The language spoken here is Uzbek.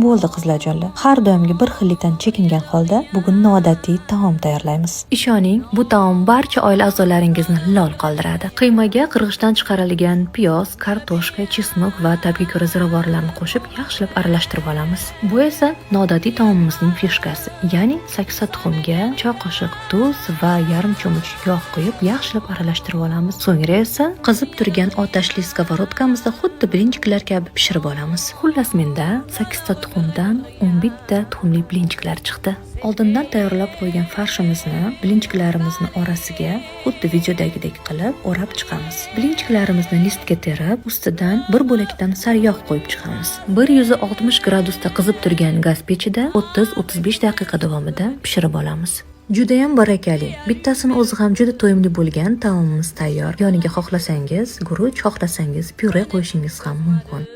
Bo'ldi qizlarjonlar. Har doimgi bir xillikdan chekingan holda bugun noodatiy taom tayyorlaymiz. Ishoning, bu taom barcha oila a'zolaringizni lol qoldiradi. Qiymaga qirg'ichdan chiqarilgan piyoz, kartoshka, chesnok va tabiiy ko'ra ziravorlarni qo'shib yaxshilab aralashtirib olamiz. Bu esa noodatiy taomimizning fishkasi. Ya'ni saksa tuxumga choy qoshiq tuz va yarim cho'mich yog' quyib yaxshilab aralashtirib olamiz. So'ngra esa qizib turgan otashli skоворodkamizda xuddi bilinchiklar kabi pishirib olamiz. Xullas menda 8 ta tuxumdan 11 ta tuxumli bilinchiklar chiqdi. Oldindan tayyorlab qo'ygan farshimizni bilinchiklarimizni orasiga xuddi videodagidek qilib o'rab chiqamiz. Bilinchiklarimizni listga terib, ustidan bir bo'lakdan sariyog' qo'yib chiqamiz. 160 gradusda qizib turgan gaz pechida 30-35 daqiqa davomida pishirib olamiz. Judayam barakali. Bittasini o'zi ham juda to'yimli bo'lgan taomimiz tayyor. Yoniga xohlasangiz guruch, xohlasangiz pyure qo'yishingiz ham mumkin.